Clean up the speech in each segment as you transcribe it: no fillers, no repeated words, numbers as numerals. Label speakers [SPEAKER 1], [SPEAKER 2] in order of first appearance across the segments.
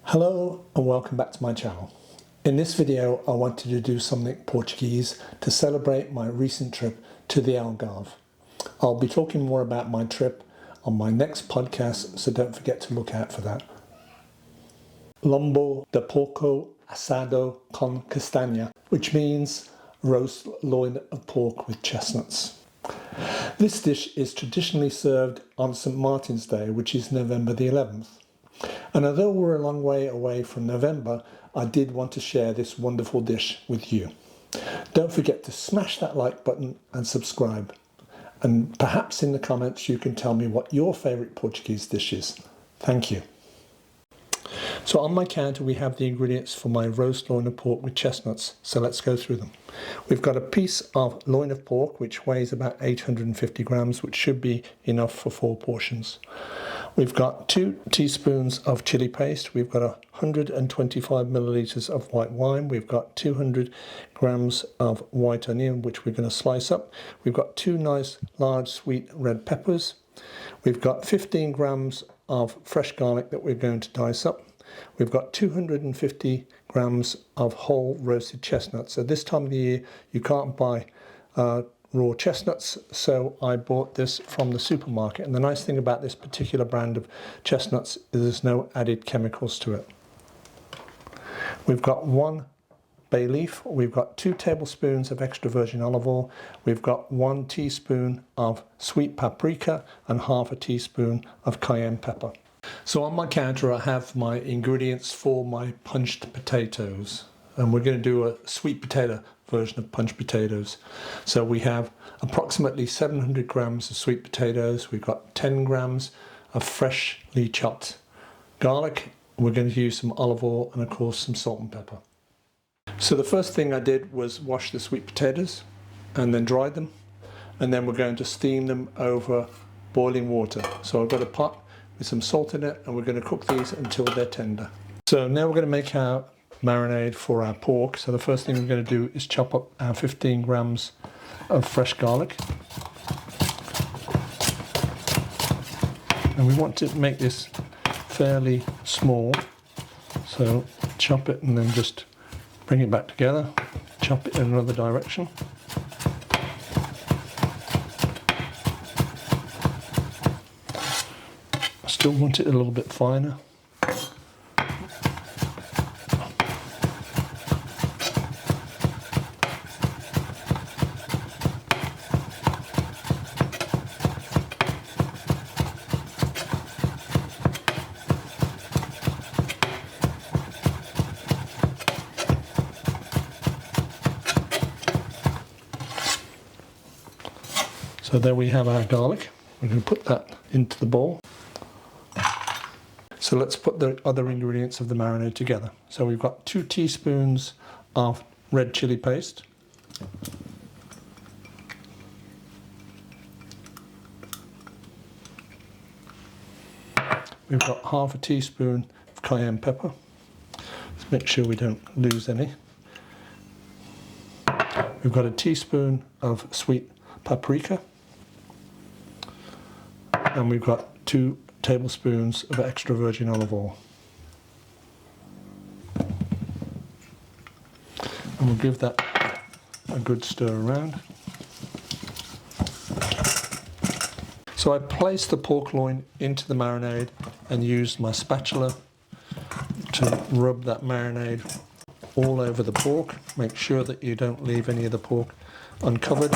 [SPEAKER 1] Hello and welcome back to my channel. In this video I wanted to do something Portuguese to celebrate my recent trip to the Algarve. I'll be talking more about my trip on my next podcast, so don't forget to look out for that. Lombo De Porco asado con castanha, which means roast loin of pork with chestnuts. This dish is traditionally served on St. Martin's Day, which is November the 11th. And although we're a long way away from November, I did want to share this wonderful dish with you. Don't forget to smash that like button and subscribe. And perhaps in the comments you can tell me what your favourite Portuguese dish is. Thank you. So on my counter we have the ingredients for my roast loin of pork with chestnuts, so let's go through them. We've got a piece of loin of pork which weighs about 850 grams, which should be enough for 4 portions. We've got 2 teaspoons of chili paste, we've got 125 millilitres of white wine, we've got 200 grams of white onion which we're going to slice up, we've got 2 nice large sweet red peppers, we've got 15 grams of fresh garlic that we're going to dice up, we've got 250 grams of whole roasted chestnuts. So this time of the year you can't buy raw chestnuts, so I bought this from the supermarket, and the nice thing about this particular brand of chestnuts is there's no added chemicals to it. We've got 1 bay leaf, we've got 2 tablespoons of extra virgin olive oil, we've got 1 teaspoon of sweet paprika and half a teaspoon of cayenne pepper. So on my counter I have my ingredients for my punched potatoes, and we're going to do a sweet potato version of punched potatoes. So we have approximately 700 grams of sweet potatoes, we've got 10 grams of freshly chopped garlic, we're going to use some olive oil and of course some salt and pepper. So the first thing I did was wash the sweet potatoes and then dried them, and then we're going to steam them over boiling water. So I've got a pot with some salt in it and we're going to cook these until they're tender. So now we're going to make our marinade for our pork. So the first thing we're going to do is chop up our 15 grams of fresh garlic, and we want to make this fairly small, so chop it and then just bring it back together, chop it in another direction. I still want it a little bit finer. So there we have our garlic. We're going to put that into the bowl. So let's put the other ingredients of the marinade together. So we've got 2 teaspoons of red chili paste. We've got half a teaspoon of cayenne pepper. Let's make sure we don't lose any. We've got a teaspoon of sweet paprika. And we've got 2 tablespoons of extra virgin olive oil. And we'll give that a good stir around. So I placed the pork loin into the marinade and used my spatula to rub that marinade all over the pork. Make sure that you don't leave any of the pork uncovered.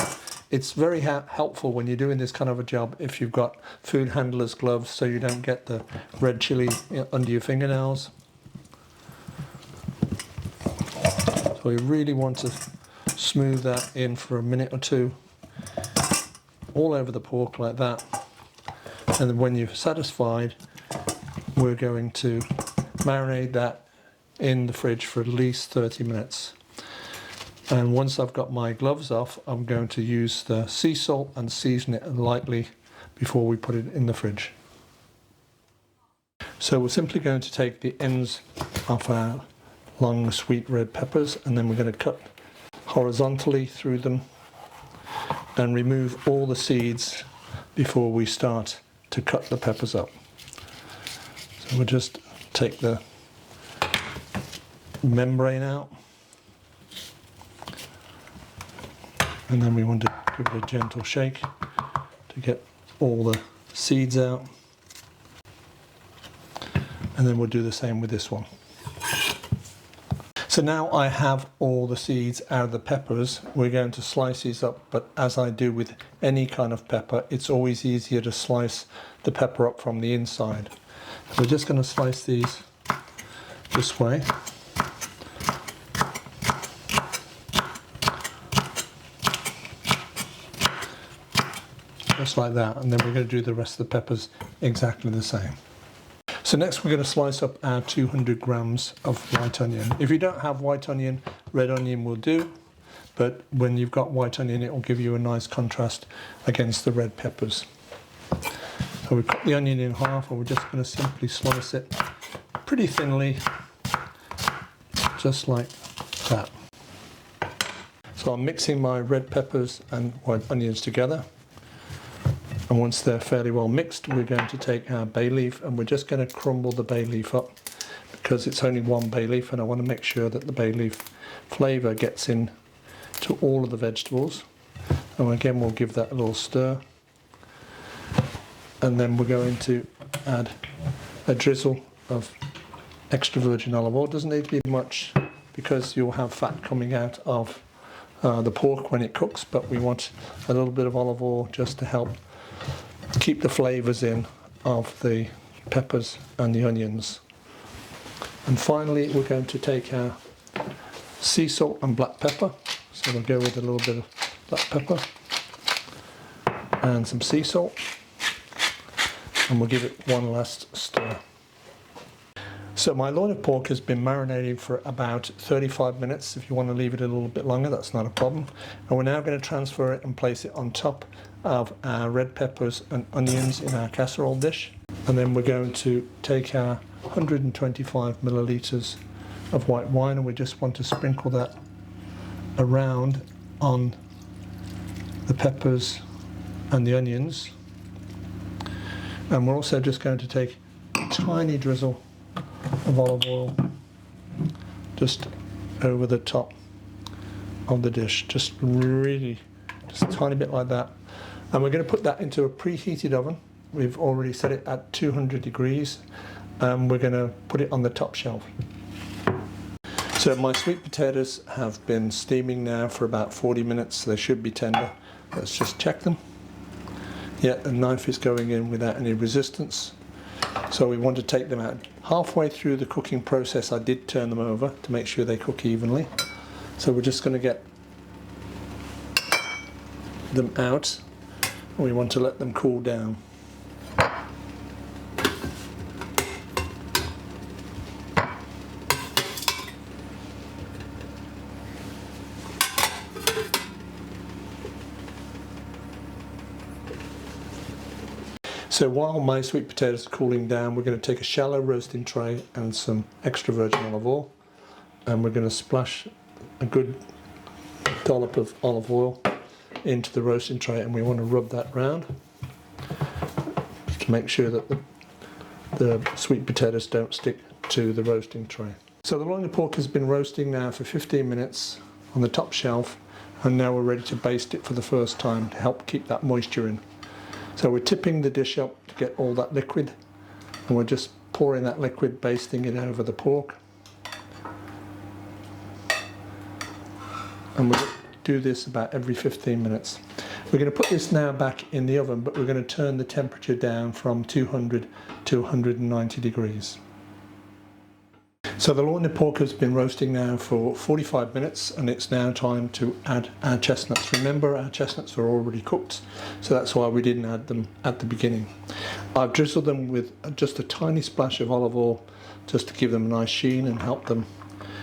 [SPEAKER 1] It's very helpful when you're doing this kind of a job if you've got food handler's gloves, so you don't get the red chili under your fingernails. So you really want to smooth that in for a minute or 2 all over the pork like that, and then when you're satisfied we're going to marinate that in the fridge for at least 30 minutes. And once I've got my gloves off, I'm going to use the sea salt and season it lightly before we put it in the fridge. So we're simply going to take the ends of our long sweet red peppers, and then we're going to cut horizontally through them and remove all the seeds before we start to cut the peppers up. So we'll just take the membrane out. And then we want to give it a gentle shake to get all the seeds out. And then we'll do the same with this one. So now I have all the seeds out of the peppers. We're going to slice these up, but as I do with any kind of pepper, it's always easier to slice the pepper up from the inside. So we're just going to slice these this way. Just like that, and then we're going to do the rest of the peppers exactly the same. So next we're going to slice up our 200 grams of white onion. If you don't have white onion, red onion will do, but when you've got white onion it will give you a nice contrast against the red peppers. So we've cut the onion in half, and we're just going to simply slice it pretty thinly, just like that. So I'm mixing my red peppers and white onions together. And once they're fairly well mixed, we're going to take our bay leaf, and we're just going to crumble the bay leaf up because it's only one bay leaf, and I want to make sure that the bay leaf flavour gets in to all of the vegetables. And again, we'll give that a little stir. And then we're going to add a drizzle of extra virgin olive oil. It doesn't need to be much because you'll have fat coming out of the pork when it cooks, but we want a little bit of olive oil just to help keep the flavours in of the peppers and the onions. And finally we're going to take our sea salt and black pepper. So we'll go with a little bit of black pepper and some sea salt, and we'll give it one last stir. So my loin of pork has been marinating for about 35 minutes. If you want to leave it a little bit longer, that's not a problem. And we're now going to transfer it and place it on top of our red peppers and onions in our casserole dish. And then we're going to take our 125 millilitres of white wine, and we just want to sprinkle that around on the peppers and the onions. And we're also just going to take a tiny drizzle of olive oil just over the top of the dish, just a tiny bit like that. And we're going to put that into a preheated oven. We've already set it at 200 degrees, and we're going to put it on the top shelf. So my sweet potatoes have been steaming now for about 40 minutes, so they should be tender. Let's just check them. Yeah, the knife is going in without any resistance. So we want to take them out. Halfway through the cooking process I did turn them over to make sure they cook evenly. So we're just going to get them out. We want to let them cool down. So while my sweet potatoes are cooling down, we're going to take a shallow roasting tray and some extra virgin olive oil, and we're going to splash a good dollop of olive oil into the roasting tray, and we want to rub that round to make sure that the sweet potatoes don't stick to the roasting tray. So the loin of pork has been roasting now for 15 minutes on the top shelf, and now we're ready to baste it for the first time to help keep that moisture in. So we're tipping the dish up to get all that liquid, and we're just pouring that liquid, basting it over the pork. And we'll do this about every 15 minutes. We're going to put this now back in the oven, but we're going to turn the temperature down from 200 to 190 degrees. So the loin of pork has been roasting now for 45 minutes, and it's now time to add our chestnuts. Remember, our chestnuts are already cooked, so that's why we didn't add them at the beginning. I've drizzled them with just a tiny splash of olive oil just to give them a nice sheen and help them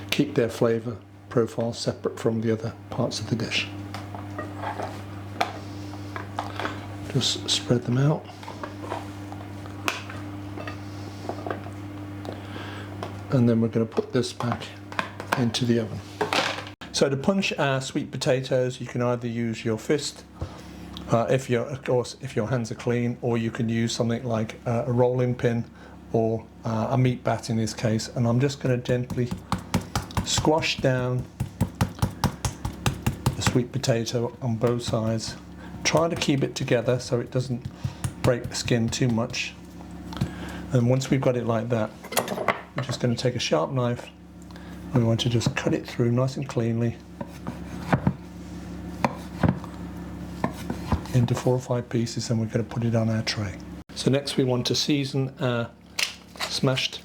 [SPEAKER 1] keep their flavour profile separate from the other parts of the dish. Just spread them out. And then we're going to put this back into the oven. So to punch our sweet potatoes, you can either use your fist, if your hands are clean, or you can use something like a rolling pin or a meat bat in this case. And I'm just going to gently squash down the sweet potato on both sides. Try to keep it together so it doesn't break the skin too much. And once we've got it like that, we're just going to take a sharp knife and we want to just cut it through nice and cleanly into 4 or 5 pieces, and we're going to put it on our tray. So next we want to season our smashed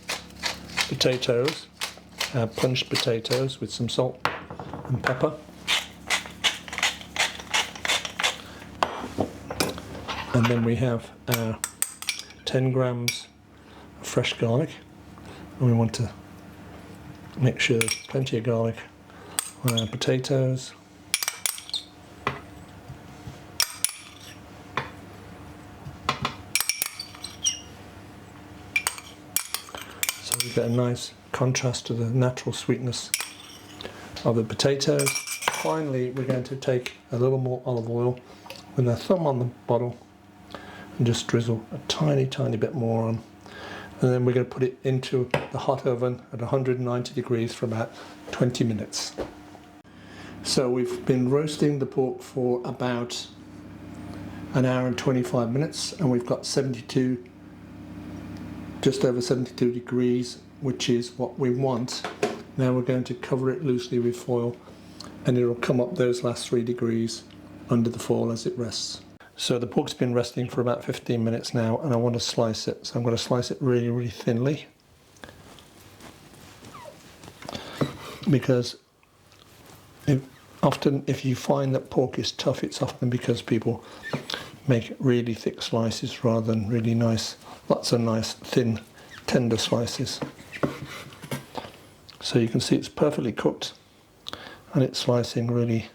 [SPEAKER 1] potatoes, our punched potatoes, with some salt and pepper. And then we have our 10 grams of fresh garlic, and we want to make sure there's plenty of garlic on our potatoes. So we get a nice contrast to the natural sweetness of the potatoes. Finally, we're going to take a little more olive oil with our thumb on the bottle and just drizzle a tiny bit more on. And then we're going to put it into the hot oven at 190 degrees for about 20 minutes. So we've been roasting the pork for about an hour and 25 minutes, and we've got just over 72 degrees, which is what we want. Now we're going to cover it loosely with foil, and it'll come up those last 3 degrees under the foil as it rests. So the pork's been resting for about 15 minutes now, and I want to slice it. So I'm going to slice it really thinly, because often if you find that pork is tough, it's often because people make really thick slices rather than really nice, lots of nice thin tender slices. So you can see it's perfectly cooked and it's slicing really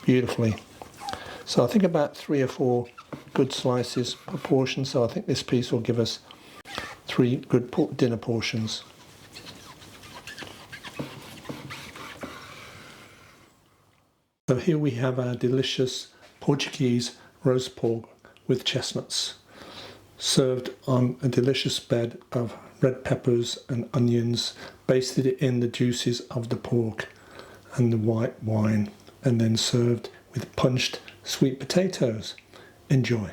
[SPEAKER 1] beautifully. So I think about 3 or 4 good slices per portion, so I think this piece will give us 3 good dinner portions. So here we have our delicious Portuguese roast pork with chestnuts, served on a delicious bed of red peppers and onions, basted in the juices of the pork and the white wine, and then served with punched sweet potatoes. Enjoy.